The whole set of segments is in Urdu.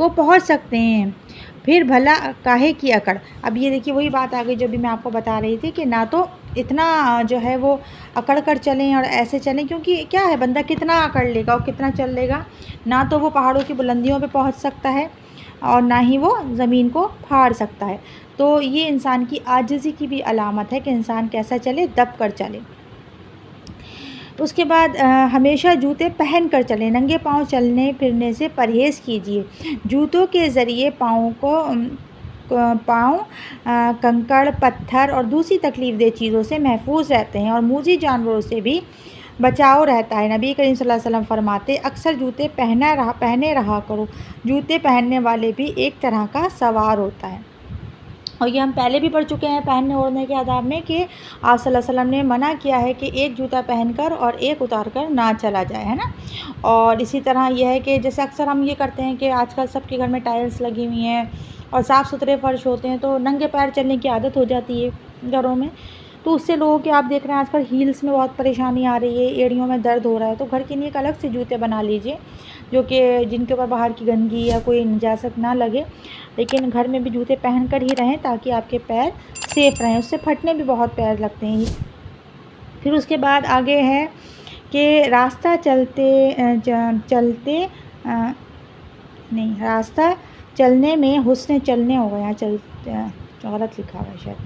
کو پہنچ سکتے ہیں، پھر بھلا کاہے کی اکڑ۔ اب یہ دیکھیے وہی بات آ گئی جو بھی میں آپ کو بتا رہی تھی کہ نہ تو اتنا جو ہے وہ اکڑ کر چلیں اور ایسے چلیں، کیونکہ کیا ہے بندہ کتنا اکڑ لے گا اور کتنا چل لے گا، نہ تو وہ پہاڑوں کی بلندیوں پہ پہنچ سکتا ہے اور نہ ہی وہ زمین کو پھاڑ سکتا ہے۔ تو یہ انسان کی عاجزی کی بھی علامت ہے کہ انسان کیسا چلے، دب کر چلے۔ اس کے بعد ہمیشہ جوتے پہن کر چلیں، ننگے پاؤں چلنے پھرنے سے پرہیز کیجیے۔ جوتوں کے ذریعے پاؤں کنکڑ، پتھر اور دوسری تکلیف دہ چیزوں سے محفوظ رہتے ہیں اور موذی جانوروں سے بھی بچاؤ رہتا ہے۔ نبی کریم صلی اللہ علیہ وسلم فرماتے اکثر جوتے پہنے رہا کرو، جوتے پہننے والے بھی ایک طرح کا سوار ہوتا ہے۔ اور یہ ہم پہلے بھی پڑھ چکے ہیں پہننے اوڑھنے کے آداب میں کہ آپ صلی اللہ علیہ وسلم نے منع کیا ہے کہ ایک جوتا پہن کر اور ایک اتار کر نہ چلا جائے، ہے نا۔ اور اسی طرح یہ ہے کہ جیسے اکثر ہم یہ کرتے ہیں کہ آج کل سب کے گھر میں ٹائلس لگی ہوئی ہیں اور صاف ستھرے فرش ہوتے ہیں، تو ننگے پیر چلنے کی عادت ہو جاتی ہے گھروں میں، تو اس سے لوگوں کے آپ دیکھ رہے ہیں آج کل ہیلس میں بہت پریشانی آ رہی ہے، ایڑیوں میں درد ہو رہا ہے، تو گھر کے لیے ایک الگ سے جوتے بنا لیجئے جو کہ جن کے اوپر باہر کی گندگی یا کوئی نجاست نہ لگے، لیکن گھر میں بھی جوتے پہن کر ہی رہیں تاکہ آپ کے پیر سیف رہیں، اس سے پھٹنے بھی بہت پیر لگتے ہیں۔ پھر اس کے بعد آگے ہے کہ راستہ چلنے میں حسن چلنے ہو گیا، غلط لکھا ہوا ہے شاید،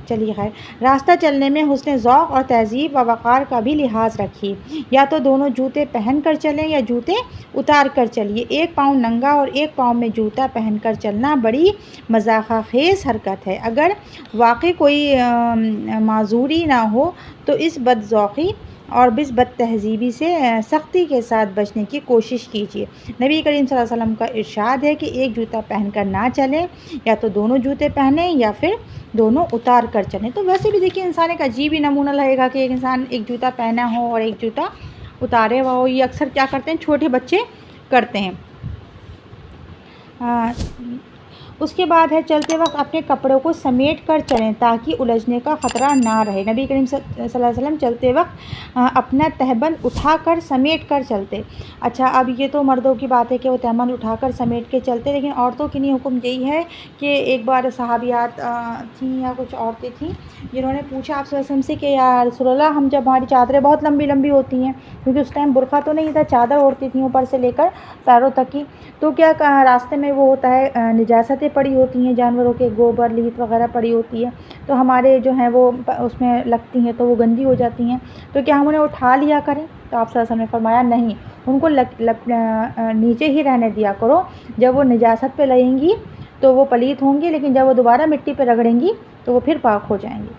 چلیے خیر، راستہ چلنے میں حسن ذوق اور تہذیب و وقار کا بھی لحاظ رکھیے، یا تو دونوں جوتے پہن کر چلیں یا جوتے اتار کر چلیے۔ ایک پاؤں ننگا اور ایک پاؤں میں جوتا پہن کر چلنا بڑی مضحکہ خیز حرکت ہے۔ اگر واقعی کوئی معذوری نہ ہو تو اس بد ذوقی اور اس بد تہذیبی سے سختی کے ساتھ بچنے کی کوشش کیجیے۔ نبی کریم صلی اللہ علیہ وسلم کا ارشاد ہے کہ ایک جوتا پہن کر نہ چلیں، یا تو دونوں جوتے پہنیں یا پھر دونوں اتار کر چلیں۔ تو ویسے بھی دیکھیے انسان ایک عجیب ہی نمونہ لگے گا کہ ایک انسان ایک جوتا پہنا ہو اور ایک جوتا اتارے ہوا ہو۔ یہ اکثر کیا کرتے ہیں چھوٹے بچے کرتے ہیں۔ اس کے بعد ہے چلتے وقت اپنے کپڑوں کو سمیٹ کر چلیں تاکہ الجھنے کا خطرہ نہ رہے۔ نبی کریم صلی اللہ علیہ وسلم چلتے وقت اپنا تہبند اٹھا کر سمیٹ کر چلتے۔ اچھا، اب یہ تو مردوں کی بات ہے کہ وہ تہبند اٹھا کر سمیٹ کے چلتے، لیکن عورتوں کے لیے حکم یہی ہے کہ ایک بار صحابیات تھیں یا کچھ عورتیں تھیں جنہوں نے پوچھا آپ صلی اللہ علیہ وسلم سے کہ یا رسول اللہ، ہم جب ہماری چادریں بہت لمبی لمبی ہوتی ہیں، کیونکہ اس ٹائم برقع تو نہیں تھا، چادر اوڑھتی تھیں اوپر سے لے کر پیروں تک کی، تو کیا راستے میں وہ ہوتا ہے نجاستیں پڑی ہوتی ہیں، جانوروں کے گوبر لیت وغیرہ پڑی ہوتی ہے، تو ہمارے جو ہیں وہ اس میں لگتی ہیں تو وہ گندی ہو جاتی ہیں، تو کیا ہم انہیں اٹھا لیا کریں؟ تو آپ صلی اللہ علیہ وسلم نے فرمایا نہیں، ان کو نیچے ہی رہنے دیا کرو، جب وہ نجاست پہ لگیں گی تو وہ پلید ہوں گی، لیکن جب وہ دوبارہ مٹی پہ رگڑیں گی تو وہ پھر پاک ہو جائیں گی۔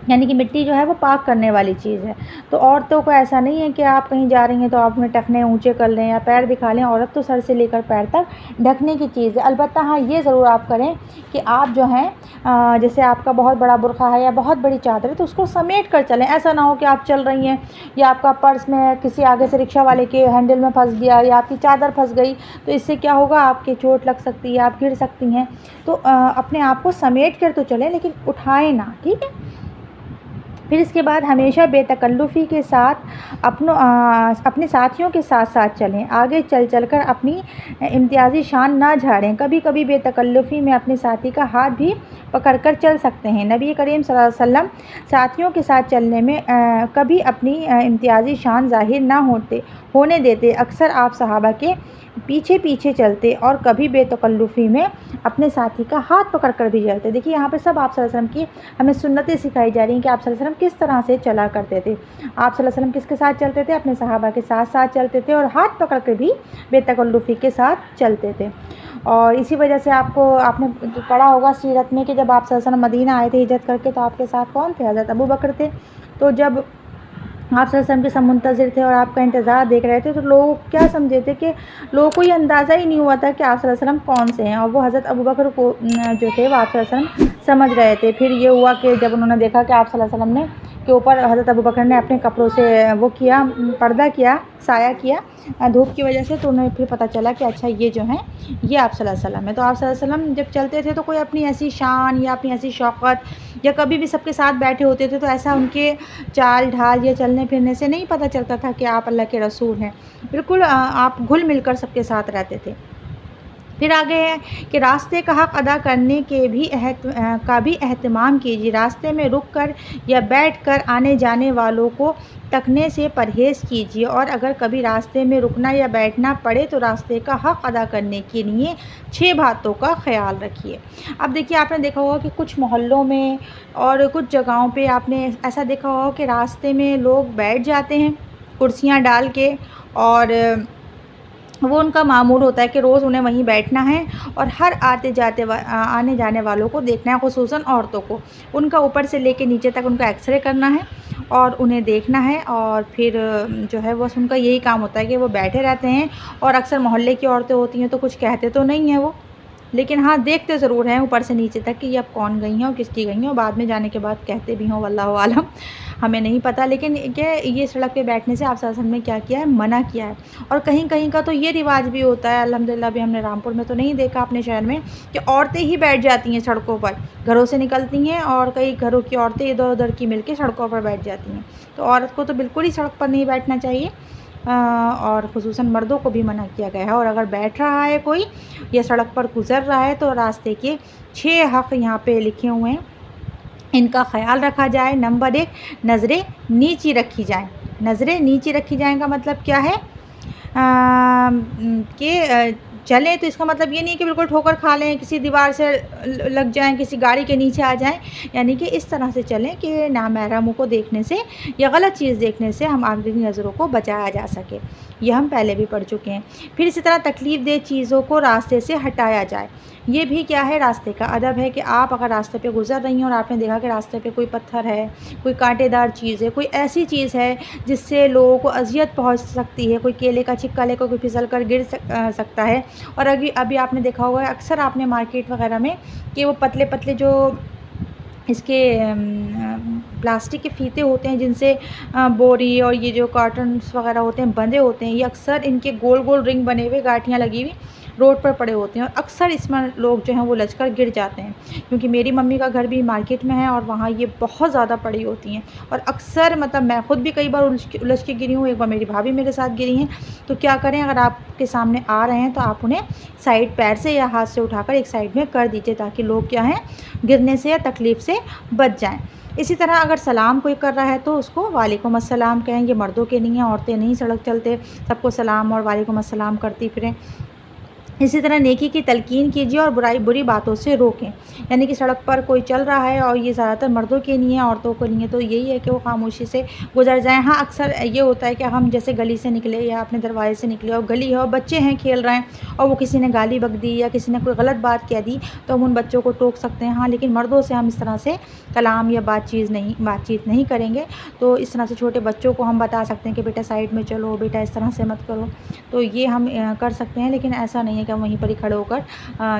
یعنی کہ مٹی جو ہے وہ پاک کرنے والی چیز ہے۔ تو عورتوں کو ایسا نہیں ہے کہ آپ کہیں جا رہی ہیں تو آپ اپنے ٹخنے اونچے کر لیں یا پیر دکھا لیں، عورت تو سر سے لے کر پیر تک ڈھکنے کی چیز ہے۔ البتہ ہاں یہ ضرور آپ کریں کہ آپ جو ہیں جیسے آپ کا بہت بڑا برقع ہے یا بہت بڑی چادر ہے تو اس کو سمیٹ کر چلیں، ایسا نہ ہو کہ آپ چل رہی ہیں یا آپ کا پرس میں کسی آگے سے رکشہ والے کے ہینڈل میں پھنس گیا یا آپ کی چادر پھنس گئی، تو اس سے کیا ہوگا، آپ کے چوٹ لگ سکتی ہے، آپ گر سکتی ہیں۔ تو اپنے آپ کو سمیٹ کر تو چلیں لیکن اٹھائیں نہ، ٹھیک ہے۔ پھر اس کے بعد ہمیشہ بے تکلفی کے ساتھ اپنے ساتھیوں کے ساتھ ساتھ چلیں، آگے چل چل کر اپنی امتیازی شان نہ جھاڑیں، کبھی کبھی بے تکلفی میں اپنے ساتھی کا ہاتھ بھی پکڑ کر چل سکتے ہیں۔ نبی کریم صلی اللہ علیہ وسلم ساتھیوں کے ساتھ چلنے میں کبھی اپنی امتیازی شان ظاہر نہ ہونے دیتے، اکثر آپ صحابہ کے پیچھے پیچھے چلتے اور کبھی بے تکلفی میں اپنے ساتھی کا ہاتھ پکڑ کر بھی چلتے۔ دیکھیے یہاں پہ سب آپ صلی اللہ علیہ وسلم کی ہمیں سنتیں سکھائی جا رہی ہیں کہ آپ صلی اللہ علیہ وسلم کس طرح سے چلا کرتے تھے۔ آپ صلی اللہ علیہ وسلم کس کے ساتھ چلتے تھے؟ اپنے صحابہ کے ساتھ ساتھ چلتے تھے اور ہاتھ پکڑ کے بھی بے تکلفی کے ساتھ چلتے تھے۔ اور اسی وجہ سے آپ نے پڑھا ہوگا سیرت میں کہ جب آپ صلی اللہ علیہ وسلم مدینہ آئے تھے ہجرت کر کے تو آپ کے ساتھ کون تھے؟ حضرت ابو بکر تھے۔ تو جب آپ صلی اللہ علیہ وسلم کے سب منتظر تھے اور آپ کا انتظار دیکھ رہے تھے تو لوگ کیا سمجھے تھے کہ لوگوں کو یہ اندازہ ہی نہیں ہوا تھا کہ آپ صلی اللہ علیہ وسلم کون سے ہیں، اور وہ حضرت ابو بکر کو جو تھے وہ آپ صلی اللہ علیہ وسلم سمجھ رہے تھے۔ پھر یہ ہوا کہ جب انہوں نے دیکھا کہ آپ صلی اللہ علیہ وسلم نے کے اوپر حضرت ابو بکر نے اپنے کپڑوں سے وہ کیا، پردہ کیا، سایہ کیا دھوپ کی وجہ سے، تو انہیں پھر پتہ چلا کہ اچھا یہ جو ہیں یہ آپ صلی اللہ علیہ وسلم ہے۔ تو آپ صلی اللہ علیہ وسلم جب چلتے تھے تو کوئی اپنی ایسی شان یا اپنی ایسی شوقت یا کبھی بھی سب کے ساتھ بیٹھے ہوتے تھے تو ایسا ان کے چال ڈھال یا چلنے پھرنے سے نہیں پتہ چلتا تھا کہ آپ اللہ کے رسول ہیں، بالکل آپ گھل مل کر سب کے ساتھ رہتے تھے۔ پھر آگے ہے کہ راستے کا حق ادا کرنے کے بھی اہتمام کیجیے، راستے میں رک کر یا بیٹھ کر آنے جانے والوں کو تکنے سے پرہیز کیجیے، اور اگر کبھی راستے میں رکنا یا بیٹھنا پڑے تو راستے کا حق ادا کرنے کے لیے 6 باتوں کا خیال رکھیے۔ اب دیکھیے، آپ نے دیکھا ہوگا کہ کچھ محلوں میں اور کچھ جگہوں پہ آپ نے ایسا دیکھا ہوگا کہ راستے میں لوگ بیٹھ جاتے ہیں کرسیاں ڈال کے، اور وہ ان کا معمول ہوتا ہے کہ روز انہیں وہیں بیٹھنا ہے اور ہر آنے جانے والوں کو دیکھنا ہے، خصوصاً عورتوں کو ان کا اوپر سے لے کے نیچے تک ان کا ایکس رے کرنا ہے اور انہیں دیکھنا ہے، اور پھر جو ہے بس ان کا یہی کام ہوتا ہے کہ وہ بیٹھے رہتے ہیں، اور اکثر محلے کی عورتیں ہوتی ہیں تو کچھ کہتے تو نہیں ہیں وہ، لیکن ہاں دیکھتے ضرور ہیں اوپر سے نیچے تک کہ یہ اب کون گئی ہیں اور کس کی گئی ہیں، اور بعد میں جانے کے بعد کہتے بھی ہوں، واللہ عالم، ہمیں نہیں پتہ، لیکن کہ یہ سڑک پہ بیٹھنے سے آپ صلی اللہ علیہ وسلم نے کیا کیا ہے، منع کیا ہے۔ اور کہیں کہیں کا تو یہ رواج بھی ہوتا ہے، الحمدللہ بھی ہم نے رامپور میں تو نہیں دیکھا اپنے شہر میں، کہ عورتیں ہی بیٹھ جاتی ہیں سڑکوں پر، گھروں سے نکلتی ہیں اور کئی گھروں کی عورتیں ادھر ادھر کی مل کے سڑکوں پر بیٹھ جاتی ہیں۔ تو عورت کو تو بالکل ہی سڑک پر نہیں بیٹھنا چاہیے، اور خصوصاً مردوں کو بھی منع کیا گیا ہے، اور اگر بیٹھ رہا ہے کوئی یا سڑک پر گزر رہا ہے تو راستے کے 6 حق یہاں پہ لکھے ہوئے ہیں، ان کا خیال رکھا جائے۔ نمبر 1، نظریں نیچی رکھی جائیں۔ نظریں نیچی رکھی جائیں کا مطلب کیا ہے کہ چلیں تو اس کا مطلب یہ نہیں کہ بالکل ٹھوکر کھا لیں، کسی دیوار سے لگ جائیں، کسی گاڑی کے نیچے آ جائیں، یعنی کہ اس طرح سے چلیں کہ نامحرموں کو دیکھنے سے یا غلط چیز دیکھنے سے ہم آگے کی نظروں کو بچایا جا سکے، یہ ہم پہلے بھی پڑھ چکے ہیں۔ پھر اسی طرح تکلیف دہ چیزوں کو راستے سے ہٹایا جائے، یہ بھی کیا ہے، راستے کا ادب ہے کہ آپ اگر راستے پہ گزر رہی ہیں اور آپ نے دیکھا کہ راستے پہ کوئی پتھر ہے، کوئی کانٹے دار چیز ہے، کوئی ایسی چیز ہے جس سے لوگوں کو اذیت پہنچ سکتی ہے، کوئی کیلے کا چھکا لے کر کوئی پھسل کر گر سکتا ہے، اور ابھی آپ نے دیکھا ہوگا اکثر آپ نے مارکیٹ وغیرہ میں کہ وہ پتلے پتلے جو اس کے پلاسٹک کے فیتے ہوتے ہیں جن سے بوری اور یہ جو کارٹنس وغیرہ ہوتے ہیں بندھے ہوتے ہیں، یہ اکثر ان کے گول گول رنگ بنے ہوئے گاٹھیاں لگی ہوئی روڈ پر پڑے ہوتے ہیں، اور اکثر اس میں لوگ جو ہیں وہ لچ کر گر جاتے ہیں، کیونکہ میری ممی کا گھر بھی مارکیٹ میں ہے اور وہاں یہ بہت زیادہ پڑی ہوتی ہیں، اور اکثر مطلب میں خود بھی کئی بار الجھ کے گری ہوں، ایک بار میری بھابھی میرے ساتھ گری ہیں۔ تو کیا کریں، اگر آپ کے سامنے آ رہے ہیں تو آپ انہیں سائڈ پیر سے یا ہاتھ سے اٹھا کر ایک سائڈ میں کر دیجیے، تاکہ لوگ کیا ہیں گرنے سے یا تکلیف سے بچ جائیں۔ اسی طرح اگر سلام کوئی کر رہا ہے تو اس کو وعلیکم السلام کہیں، یہ مردوں کے نہیں ہیں، عورتیں نہیں سڑک چلتے سب کو سلام اور وعلیکم السلام کرتی پھریں۔ اسی طرح نیکی کی تلقین کیجیے اور بری باتوں سے روکیں، یعنی کہ سڑک پر کوئی چل رہا ہے اور یہ زیادہ تر مردوں کے لیے ہیں، عورتوں کو نہیں ہے، تو یہی ہے کہ وہ خاموشی سے گزر جائیں۔ ہاں اکثر یہ ہوتا ہے کہ ہم جیسے گلی سے نکلے یا اپنے دروازے سے نکلے اور گلی ہے اور بچے ہیں کھیل رہے ہیں اور وہ کسی نے گالی بک دی یا کسی نے کوئی غلط بات کہہ دی تو ہم ان بچوں کو ٹوک سکتے ہیں، ہاں لیکن مردوں سے ہم اس طرح سے کلام یا بات چیت نہیں کریں گے۔ تو اس طرح سے چھوٹے بچوں کو ہم بتا سکتے ہیں کہ بیٹا سائڈ میں چلو، بیٹا اس طرح سے مت کرو، تو یہ ہم کر سکتے ہیں، لیکن ایسا نہیں ہے کہ ہم وہیں پر ہی کھڑے ہو کر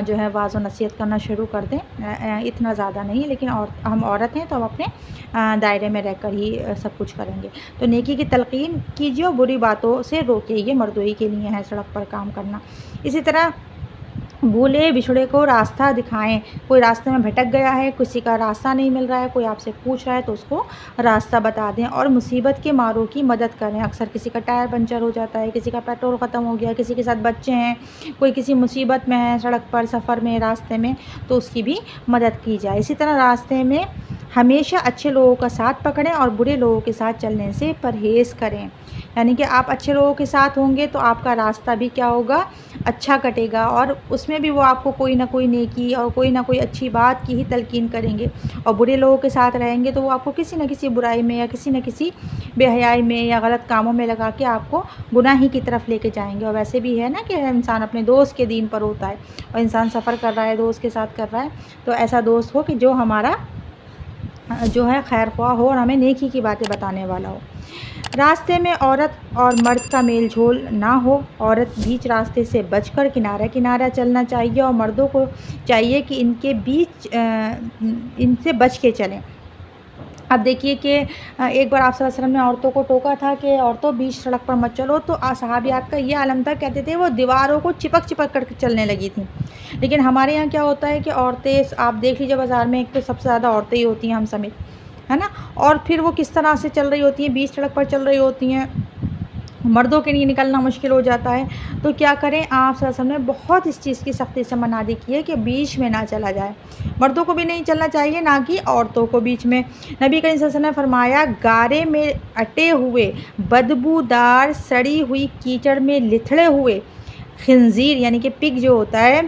جو ہے واعظ و نصیحت کرنا شروع کر دیں، اتنا زیادہ نہیں، لیکن ہم عورت ہیں تو ہم اپنے دائرے میں رہ کر ہی سب کچھ کریں گے۔ تو نیکی کی تلقین کیجیے اور بری باتوں سے روکیے، یہ مردوئی کے لیے ہے سڑک پر کام کرنا۔ اسی طرح بھولے بچھڑے کو راستہ دکھائیں، کوئی راستے میں بھٹک گیا ہے، کسی کا راستہ نہیں مل رہا ہے، کوئی آپ سے پوچھ رہا ہے تو اس کو راستہ بتا دیں، اور مصیبت کے ماروں کی مدد کریں۔ اکثر کسی کا ٹائر پنچر ہو جاتا ہے، کسی کا پیٹرول ختم ہو گیا، کسی کے ساتھ بچے ہیں، کوئی کسی مصیبت میں ہے سڑک پر، سفر میں، راستے میں، تو اس کی بھی مدد کی جائے۔ اسی طرح راستے میں ہمیشہ اچھے لوگوں کا ساتھ پکڑیں اور برے لوگوں کے ساتھ چلنے سے پرہیز کریں، یعنی کہ آپ اچھے لوگوں کے ساتھ ہوں گے تو آپ کا راستہ بھی کیا ہوگا، اچھا کٹے گا، اور اس میں بھی وہ آپ کو کوئی نہ کوئی نیکی اور کوئی نہ کوئی اچھی بات کی ہی تلقین کریں گے، اور برے لوگوں کے ساتھ رہیں گے تو وہ آپ کو کسی نہ کسی برائی میں یا کسی نہ کسی بے حیائی میں یا غلط کاموں میں لگا کے آپ کو گناہی کی طرف لے کے جائیں گے۔ اور ویسے بھی ہے نا کہ انسان اپنے دوست کے دین پر ہوتا ہے، اور انسان سفر کر رہا ہے دوست کے ساتھ کر رہا ہے تو ایسا دوست ہو کہ جو ہمارا جو ہے خیر خواہ ہو اور ہمیں نیکی کی باتیں بتانے والا ہو۔ راستے میں عورت اور مرد کا میل جول نہ ہو، عورت بیچ راستے سے بچ کر کنارہ چلنا چاہیے اور مردوں کو چاہیے کہ ان سے بچ کے چلیں۔ اب دیکھیے کہ ایک بار آپ صلی اللہ علیہ وسلم نے عورتوں کو ٹوکا تھا کہ عورتوں بیچ سڑک پر مت چلو، تو صحابیات کا یہ عالم تھا، کہتے تھے وہ دیواروں کو چپک کر چلنے لگی تھیں۔ لیکن ہمارے یہاں کیا ہوتا ہے کہ عورتیں، آپ دیکھ لیجیے بازار میں ایک تو سب سے زیادہ عورتیں ہی ہوتی ہیں ہم سمیت، ہے نا، اور پھر وہ کس طرح سے چل رہی ہوتی ہیں، بیچ سڑک پر چل رہی ہوتی ہیں، مردوں کے لیے نکلنا مشکل ہو جاتا ہے۔ تو کیا کریں، آپ صلی اللہ علیہ وسلم نے بہت اس چیز کی سختی سے منادی کی ہے کہ بیچ میں نہ چلا جائے، مردوں کو بھی نہیں چلنا چاہیے، نہ کہ عورتوں کو بیچ میں۔ نبی کریم صلی اللہ علیہ وسلم نے فرمایا، گارے میں اٹے ہوئے، بدبودار سڑی ہوئی کیچڑ میں لتھڑے ہوئے خنزیر یعنی کہ پگ جو ہوتا ہے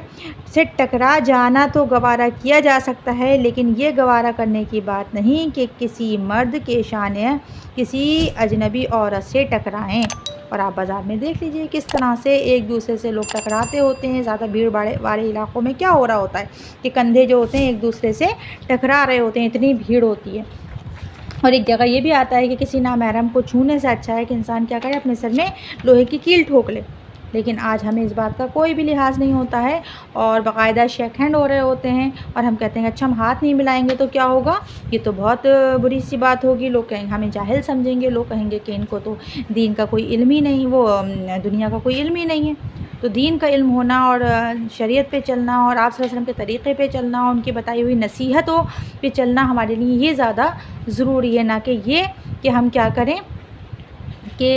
سے ٹکرا جانا تو گوارا کیا جا سکتا ہے، لیکن یہ گوارا کرنے کی بات نہیں کہ کسی مرد کے شانے کسی اجنبی عورت سے ٹکرائیں۔ اور آپ بازار میں دیکھ لیجئے کس طرح سے ایک دوسرے سے لوگ ٹکراتے ہوتے ہیں۔ زیادہ بھیڑ والے علاقوں میں کیا ہو رہا ہوتا ہے کہ کندھے جو ہوتے ہیں ایک دوسرے سے ٹکرا رہے ہوتے ہیں، اتنی بھیڑ ہوتی ہے۔ اور ایک جگہ یہ بھی آتا ہے کہ کسی نامحرم کو چھونے سے اچھا ہے کہ انسان کیا کرے، اپنے سر میں لوہے کی کیل ٹھوک لے۔ لیکن آج ہمیں اس بات کا کوئی بھی لحاظ نہیں ہوتا ہے، اور باقاعدہ شیک ہینڈ ہو رہے ہوتے ہیں، اور ہم کہتے ہیں اچھا ہم ہاتھ نہیں ملائیں گے تو کیا ہوگا، یہ تو بہت بری سی بات ہوگی، لوگ کہیں ہمیں جاہل سمجھیں گے، لوگ کہیں گے کہ ان کو تو دین کا کوئی علم ہی نہیں، وہ دنیا کا کوئی علم ہی نہیں ہے۔ تو دین کا علم ہونا اور شریعت پہ چلنا اور آپ صلی اللہ علیہ وسلم کے طریقے پہ چلنا، ان کی بتائی ہوئی نصیحتوں پہ چلنا ہمارے لیے یہ زیادہ ضروری ہے، نہ کہ یہ کہ ہم کیا کریں کہ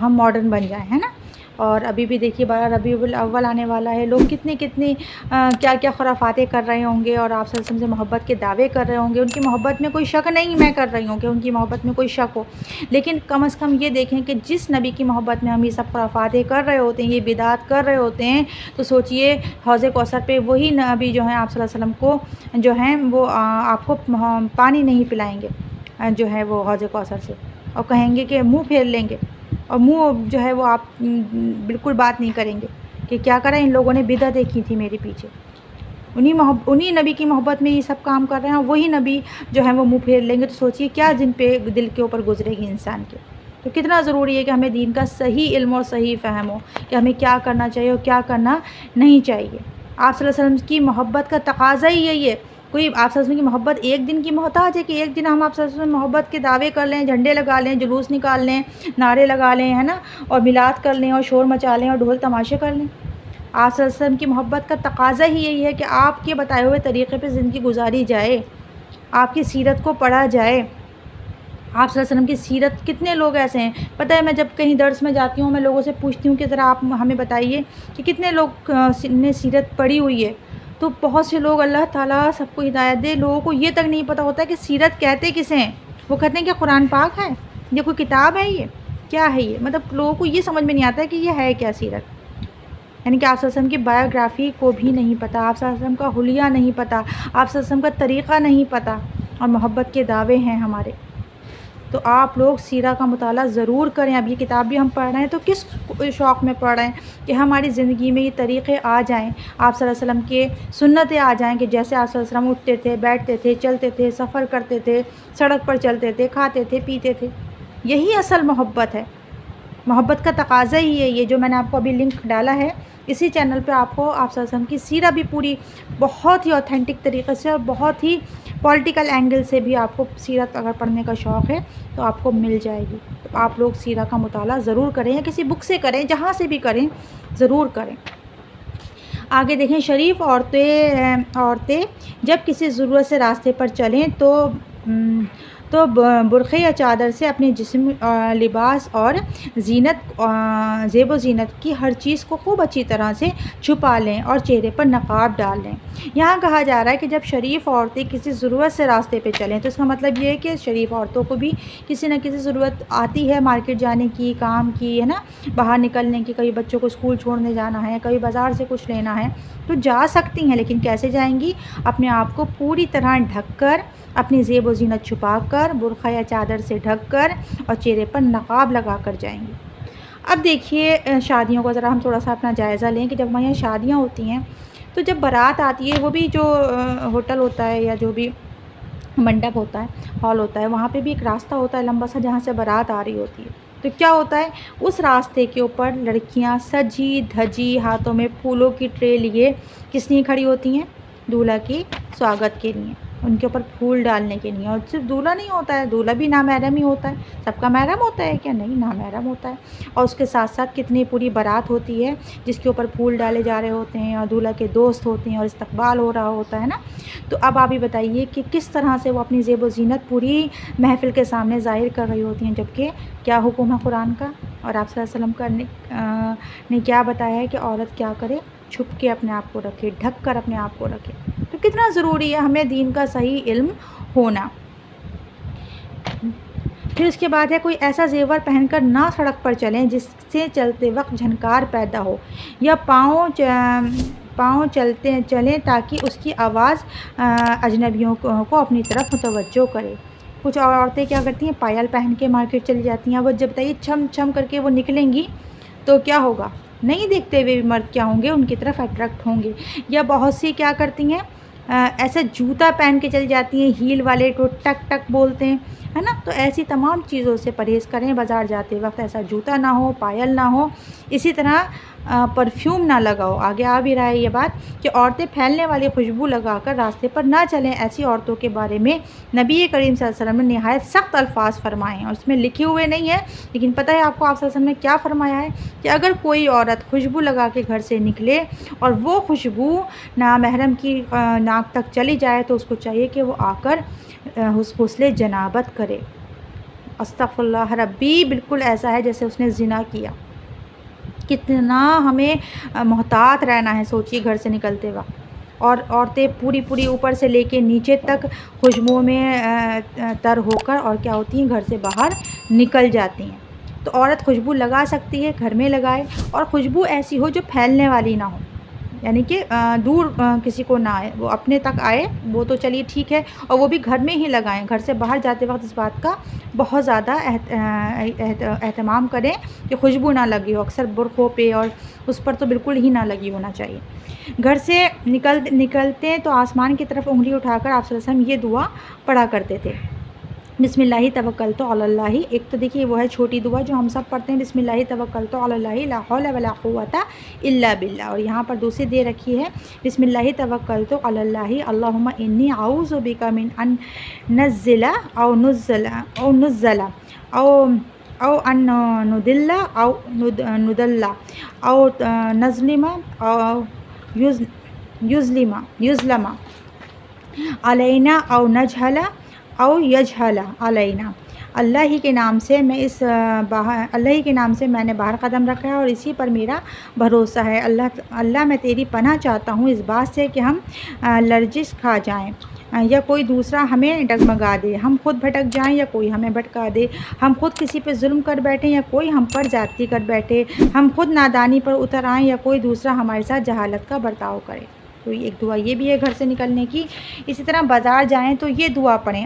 ہم ماڈرن بن جائیں، ہے نا۔ اور ابھی بھی دیکھیے ربیع الاول آنے والا ہے، لوگ کتنی کیا کیا خرافاتیں کر رہے ہوں گے، اور آپ صلی اللہ علیہ وسلم سے محبت کے دعوے کر رہے ہوں گے۔ ان کی محبت میں کوئی شک نہیں میں کر رہی ہوں کہ ان کی محبت میں کوئی شک ہو، لیکن کم از کم یہ دیکھیں کہ جس نبی کی محبت میں ہم یہ سب خرافاتیں کر رہے ہوتے ہیں، یہ بدعات کر رہے ہوتے ہیں، تو سوچئے حوض کوثر پہ وہی نبی جو ہیں آپ صلی اللہ علیہ وسلم کو جو ہیں وہ آپ کو پانی نہیں پلائیں گے جو ہے وہ حوض کوثر سے، اور کہیں گے کہ منہ پھیر لیں گے، اور منہ جو ہے وہ آپ بالکل بات نہیں کریں گے کہ کیا کریں، ان لوگوں نے بدعتیں کی تھی میرے پیچھے۔ انہی نبی کی محبت میں یہ سب کام کر رہے ہیں، اور وہی نبی جو ہے وہ منہ پھیر لیں گے، تو سوچئے کیا دل کے اوپر گزرے گی انسان کے۔ تو کتنا ضروری ہے کہ ہمیں دین کا صحیح علم اور صحیح فہم ہو کہ ہمیں کیا کرنا چاہیے اور کیا کرنا نہیں چاہیے۔ آپ صلی اللہ علیہ وسلم کی محبت کا تقاضا ہی یہی ہے۔ کوئی آپ صلی اللہ علیہ وسلم کی محبت ایک دن کی محتاج ہے کہ ایک دن ہم آپ صلی اللہ علیہ وسلم محبت کے دعوے کر لیں، جھنڈے لگا لیں، جلوس نکال لیں، نعرے لگا لیں، ہے نا، اور میلاد کر لیں اور شور مچا لیں اور ڈھول تماشے کر لیں۔ آپ صلی اللہ علیہ وسلم کی محبت کا تقاضا ہی یہی ہے کہ آپ کے بتائے ہوئے طریقے پہ زندگی گزاری جائے، آپ کی سیرت کو پڑھا جائے۔ آپ صلی اللہ علیہ وسلم کی سیرت، کتنے لوگ ایسے ہیں، پتہ ہے میں جب کہیں درس میں جاتی ہوں میں لوگوں سے پوچھتی ہوں کہ ذرا آپ ہمیں بتائیے کہ کتنے لوگ نے سیرت پڑھی ہوئی ہے، تو بہت سے لوگ، اللہ تعالیٰ سب کو ہدایت دے، لوگوں کو یہ تک نہیں پتہ ہوتا ہے کہ سیرت کہتے کسے ہیں۔ وہ کہتے ہیں کہ قرآن پاک ہے، یہ کوئی کتاب ہے، یہ کیا ہے، یہ مطلب لوگوں کو یہ سمجھ میں نہیں آتا ہے کہ یہ ہے کیا سیرت، یعنی کہ آپ صلی اللہ علیہ وسلم کی بایوگرافی کو بھی نہیں پتہ، آپ صلی اللہ علیہ وسلم کا حلیہ نہیں پتہ، آپ صلی اللہ علیہ وسلم کا طریقہ نہیں پتہ، اور محبت کے دعوے ہیں ہمارے۔ تو آپ لوگ سیرہ کا مطالعہ ضرور کریں۔ اب یہ کتاب بھی ہم پڑھ رہے ہیں تو کس شوق میں پڑھ رہے ہیں کہ ہماری زندگی میں یہ طریقے آ جائیں، آپ صلی اللہ علیہ وسلم کے سنتیں آ جائیں کہ جیسے آپ صلی اللہ علیہ وسلم اٹھتے تھے، بیٹھتے تھے، چلتے تھے، سفر کرتے تھے، سڑک پر چلتے تھے، کھاتے تھے، پیتے تھے۔ یہی اصل محبت ہے، محبت کا تقاضا ہی ہے یہ جو میں نے آپ کو ابھی لنک ڈالا ہے، اسی چینل پہ آپ کو آپ صلی اللہ علیہ وسلم کی سیرہ بھی پوری بہت ہی اوتھینٹک طریقے سے اور بہت ہی پولیٹیکل اینگل سے بھی آپ کو سیرت اگر پڑھنے کا شوق ہے تو آپ کو مل جائے گی۔ تو آپ لوگ سیرہ کا مطالعہ ضرور کریں، یا کسی بک سے کریں، جہاں سے بھی کریں ضرور کریں۔ آگے دیکھیں، شریف عورتیں جب کسی ضرورت سے راستے پر چلیں تو برقعے یا چادر سے اپنے جسم، لباس اور زیب و زینت کی ہر چیز کو خوب اچھی طرح سے چھپا لیں اور چہرے پر نقاب ڈال لیں۔ یہاں کہا جا رہا ہے کہ جب شریف عورتیں کسی ضرورت سے راستے پہ چلیں تو اس کا مطلب یہ ہے کہ شریف عورتوں کو بھی کسی نہ کسی ضرورت آتی ہے، مارکیٹ جانے کی، کام کی، ہے نا، باہر نکلنے کی، کبھی بچوں کو اسکول چھوڑنے جانا ہے، کبھی بازار سے کچھ لینا ہے، تو جا سکتی ہیں، لیکن کیسے جائیں گی؟ اپنے آپ کو پوری طرح ڈھک کر، اپنی زیب و زینت چھپا کر، برقع یا چادر سے ڈھک کر، اور چہرے پر نقاب لگا کر جائیں گی۔ اب دیکھیے شادیوں کا ذرا ہم تھوڑا سا اپنا جائزہ لیں کہ جب ہمارے یہاں شادیاں ہوتی ہیں تو جب بارات آتی ہے، وہ بھی جو ہوٹل ہوتا ہے یا جو بھی منڈپ ہوتا ہے، ہال ہوتا ہے، وہاں پہ بھی ایک راستہ ہوتا ہے لمبا سا جہاں سے بارات آ رہی ہوتی ہے، تو کیا ہوتا ہے، اس راستے کے اوپر لڑکیاں سجی دھجی ہاتھوں میں پھولوں کی ٹرے لیے کس لیے کھڑی ہوتی ہیں؟ دولہا کی سواگت کے لیے، ان کے اوپر پھول ڈالنے کے لیے. اور صرف دولہا نہیں ہوتا ہے، دولہا بھی نامحرم ہی ہوتا ہے. سب کا محرم ہوتا ہے کیا؟ نہیں، نامحرم ہوتا ہے. اور اس کے ساتھ ساتھ کتنی پوری بارات ہوتی ہے جس کے اوپر پھول ڈالے جا رہے ہوتے ہیں، اور دولہا کے دوست ہوتے ہیں، اور استقبال ہو رہا ہوتا ہے نا. تو اب آپ ہی بتائیے کہ کس طرح سے وہ اپنی زیب و زینت پوری محفل کے سامنے ظاہر کر رہی ہوتی ہیں، جبکہ کیا حکم ہے قرآن کا، اور آپ صلی اللہ علیہ وسلم نے کیا بتایا ہے کہ عورت کیا کرے؟ چھپ کے اپنے آپ کو رکھے، ڈھک کر اپنے آپ کو رکھے. تو کتنا ضروری ہے ہمیں دین کا صحیح علم ہونا. پھر اس کے بعد ہے کوئی ایسا زیور پہن کر نہ سڑک پر چلیں جس سے چلتے وقت جھنکار پیدا ہو، یا پاؤں چلیں تاکہ اس کی آواز اجنبیوں کو اپنی طرف متوجہ کرے. کچھ اور عورتیں کیا کرتی ہیں؟ پائل پہن کے مارکیٹ چلی جاتی ہیں. وہ جب بتائیے چھم چھم کر کے وہ نکلیں گی تو کیا ہوگا؟ نہیں دیکھتے ہوئے بھی مرد کیا ہوں گے؟ ان کی طرف اٹریکٹ ہوں گے. یا بہت سی کیا کرتی ہیں؟ ایسا جوتا پہن کے چلی جاتی ہیں، ہیل والے کو ٹک ٹک بولتے ہیں، ہے نا. تو ایسی تمام چیزوں سے پرہیز کریں. بازار جاتے وقت ایسا جوتا نہ ہو، پائل نہ ہو. اسی طرح پرفیوم نہ لگاؤ. آگے آ بھی رہا ہے یہ بات کہ عورتیں پھیلنے والی خوشبو لگا کر راستے پر نہ چلیں. ایسی عورتوں کے بارے میں نبی کریم صلی اللہ علیہ وسلم نے نہایت سخت الفاظ فرمائے ہیں، اور اس میں لکھے ہوئے نہیں ہیں لیکن پتہ ہے آپ کو آپ صلی اللہ علیہ وسلم نے کیا فرمایا ہے کہ اگر کوئی عورت خوشبو لگا کے گھر سے نکلے اور وہ خوشبو نامحرم کی ناک تک چلی جائے تو اس کو چاہیے کہ وہ آ کر غسل جنابت کرے. استغفر اللہ ربی، بالکل ایسا ہے جیسے اس نے زنا کیا. کتنا ہمیں محتاط رہنا ہے سوچیے گھر سے نکلتے وقت. اور عورتیں پوری اوپر سے لے کے نیچے تک خوشبو میں تر ہو کر اور کیا ہوتی ہیں؟ گھر سے باہر نکل جاتی ہیں. تو عورت خوشبو لگا سکتی ہے، گھر میں لگائے، اور خوشبو ایسی ہو جو پھیلنے والی نہ ہو، یعنی کہ دور کسی کو نہ آئے، وہ اپنے تک آئے، وہ تو چلیے ٹھیک ہے. اور وہ بھی گھر میں ہی لگائیں. گھر سے باہر جاتے وقت اس بات کا بہت زیادہ اہتمام کریں کہ خوشبو نہ لگی ہو. اکثر برقعوں پہ اور اس پر تو بالکل ہی نہ لگی ہونا چاہیے. گھر سے نکلتے تو آسمان کی طرف انگلی اٹھا کر آپ صلی اللہ علیہ وسلم یہ دعا پڑھا کرتے تھے: بسم اللہ توکلت علی اللہ. ایک تو دیکھیے وہ ہے چھوٹی دعا جو ہم سب پڑھتے ہیں، بسم اللہ توکلت علی اللہ لا حول ولا قوت الا باللہ. اور یہاں پر دوسری دے رکھی ہے: بسم اللہ توکلت علی اللہ اللہم انی اعوذ بک من ان نزل او نزل او نزل او ان ندل او ندل او نظلم او یظلم علینا او نجہل او یجہل علینا. اللہ ہی کے نام سے میں نے باہر قدم رکھا ہے اور اسی پر میرا بھروسہ ہے. اللہ میں تیری پناہ چاہتا ہوں اس بات سے کہ ہم لرزش کھا جائیں یا کوئی دوسرا ہمیں ڈگمگا دے، ہم خود بھٹک جائیں یا کوئی ہمیں بھٹکا دے، ہم خود کسی پہ ظلم کر بیٹھیں یا کوئی ہم پر زیادتی کر بیٹھے، ہم خود نادانی پر اتر آئیں یا کوئی دوسرا ہمارے ساتھ جہالت کا برتاؤ کرے. تو ایک دعا یہ بھی ہے گھر سے نکلنے کی. اسی طرح بازار جائیں تو یہ دعا پڑھیں: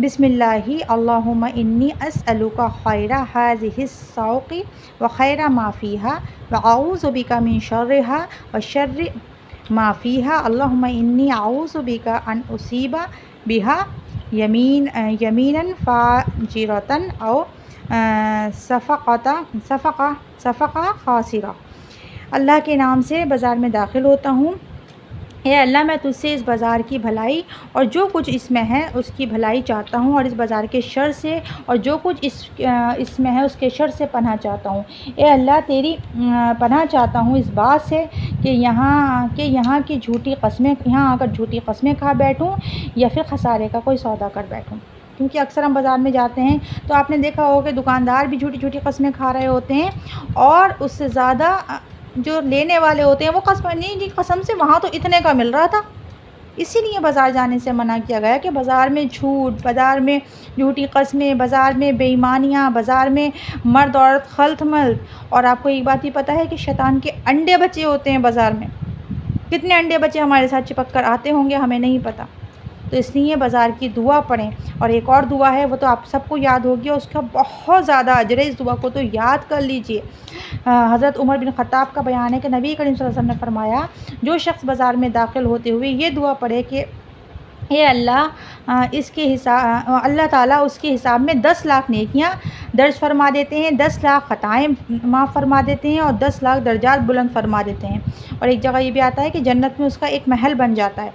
بسم اللہ اللہم انی اسألک خیر ہذہ السوق وخیر ما فیہا واعوذ بک من شرہا وشر ما فیہا اللہم انی اعوذ بک ان اصیب بہا یمینا فاجرۃ او صفقہ خاسرہ. اللہ کے نام سے بازار میں داخل ہوتا ہوں. اے اللہ میں تجھ سے اس بازار کی بھلائی اور جو کچھ اس میں ہے اس کی بھلائی چاہتا ہوں، اور اس بازار کے شر سے اور جو کچھ اس میں ہے اس کے شر سے پناہ چاہتا ہوں. اے اللہ تیری پناہ چاہتا ہوں اس بات سے کہ یہاں کی جھوٹی قسمیں، یہاں آ کر جھوٹی قسمیں کھا بیٹھوں یا پھر خسارے کا کوئی سودا کر بیٹھوں. کیونکہ اکثر ہم بازار میں جاتے ہیں تو آپ نے دیکھا ہوگا کہ دکاندار بھی جھوٹی قسمیں کھا رہے ہوتے ہیں، اور اس سے زیادہ جو لینے والے ہوتے ہیں وہ قسم سے وہاں تو اتنے کا مل رہا تھا. اسی لیے بازار جانے سے منع کیا گیا کہ بازار میں جھوٹ، بازار میں جھوٹی قسمیں، بازار میں بے ایمانیاں، بازار میں مرد عورت خلط ملط. اور آپ کو ایک بات ہی پتہ ہے کہ شیطان کے انڈے بچے ہوتے ہیں بازار میں. کتنے انڈے بچے ہمارے ساتھ چپک کر آتے ہوں گے ہمیں نہیں پتہ. تو اس لیے بازار کی دعا پڑھیں. اور ایک اور دعا ہے وہ تو آپ سب کو یاد ہوگی، اور اس کا بہت زیادہ اجر ہے. اس دعا کو تو یاد کر لیجئے. حضرت عمر بن خطاب کا بیان ہے کہ نبی کریم صلی اللہ علیہ وسلم نے فرمایا: جو شخص بازار میں داخل ہوتے ہوئے یہ دعا پڑھے کہ اے اللہ اللہ تعالیٰ اس کے حساب میں 10 لاکھ نیکیاں درج فرما دیتے ہیں، 10 لاکھ خطائیں معاف فرما دیتے ہیں، اور 10 لاکھ درجات بلند فرما دیتے ہیں. اور ایک جگہ یہ بھی آتا ہے کہ جنت میں اس کا ایک محل بن جاتا ہے.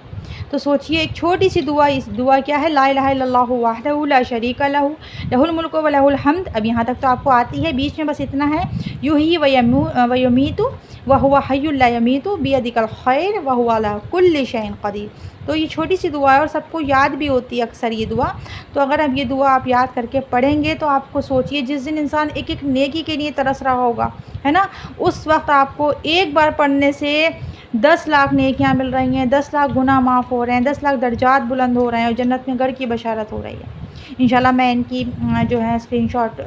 تو سوچئے ایک چھوٹی سی دعا، اس دعا کیا ہے، لا الہ الا اللہ وحدہ لا شریک لہ لہ الملک و لہ الحمد. اب یہاں تک تو آپ کو آتی ہے، بیچ میں بس اتنا ہے، یحیی و یمیت وہو حی لا یمیت بیدک الخیر وہو علی کل شیء قدیر. تو یہ چھوٹی سی دعا ہے اور سب کو یاد بھی ہوتی ہے اکثر یہ دعا. تو اگر اب یہ دعا آپ یاد کر کے پڑھیں گے تو آپ کو سوچئے جس دن انسان ایک ایک نیکی کے لیے ترس رہا ہوگا، ہے نا، اس وقت آپ کو ایک بار پڑھنے سے 10 لاکھ نیکیاں مل رہی ہیں، 10 لاکھ گناہ معاف ہو رہے ہیں، 10 لاکھ درجات بلند ہو رہے ہیں اور جنت میں گھر کی بشارت ہو رہی ہے. انشاءاللہ میں ان کی جو ہے اسکرین شاٹ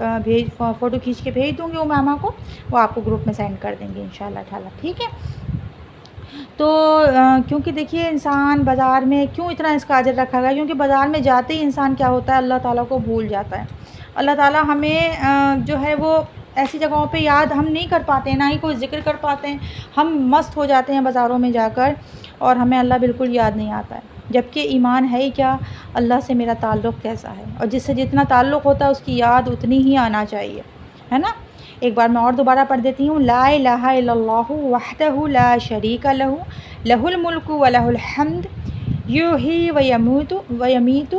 فوٹو کھینچ کے بھیج دوں گی امامہ کو، وہ آپ کو گروپ میں سینڈ کر دیں گے انشاءاللہ تعالیٰ. ٹھیک ہے. تو کیونکہ دیکھیے انسان بازار میں کیوں اتنا اس کا اجر رکھا گیا، کیونکہ بازار میں جاتے ہی انسان کیا ہوتا ہے، اللہ تعالیٰ کو بھول جاتا ہے. اللہ تعالیٰ ہمیں جو ہے وہ ایسی جگہوں پہ یاد ہم نہیں کر پاتے ہیں، نہ ہی کوئی ذکر کر پاتے ہیں. ہم مست ہو جاتے ہیں بازاروں میں جا کر اور ہمیں اللہ بالکل یاد نہیں آتا ہے. جبکہ ایمان ہے ہی کیا، اللہ سے میرا تعلق کیسا ہے، اور جس سے جتنا تعلق ہوتا ہے اس کی یاد اتنی ہی آنا چاہیے، ہے نا. ایک بار میں اور دوبارہ پڑھ دیتی ہوں، لا الہ الا اللہ وحدہ لا شریک لہ لہ الملک و لہ الحمد یحیی و یمیت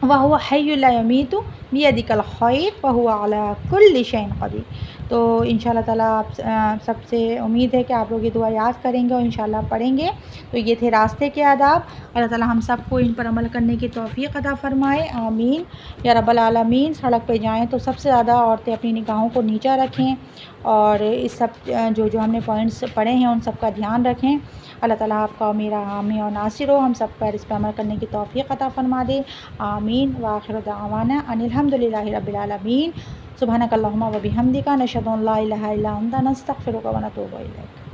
وہو حی لا یمیت بیدک الخیر وہو علی کل شیء قدیر. تو انشاءاللہ تعالیٰ آپ سب سے امید ہے کہ آپ لوگ یہ دعا یاد کریں گے اور انشاءاللہ پڑھیں گے. تو یہ تھے راستے کے آداب. اللہ تعالیٰ ہم سب کو ان پر عمل کرنے کی توفیق عطا فرمائے، آمین یا رب العالمین. سڑک پہ جائیں تو سب سے زیادہ عورتیں اپنی نگاہوں کو نیچا رکھیں اور اس سب جو ہم نے پوائنٹس پڑھے ہیں ان سب کا دھیان رکھیں. اللہ تعالیٰ آپ کا میرا حامی اور ناصر ہو، ہم سب پر اس پہ عمل کرنے کی توفیق عطا فرما دے، آمین. وآخر دعوانا ان الحمد للہ رب العالمین. سبحانک اللہم و بحمدک نشہد ان لا الہ الا انت نستغفرک و نتوب الیک.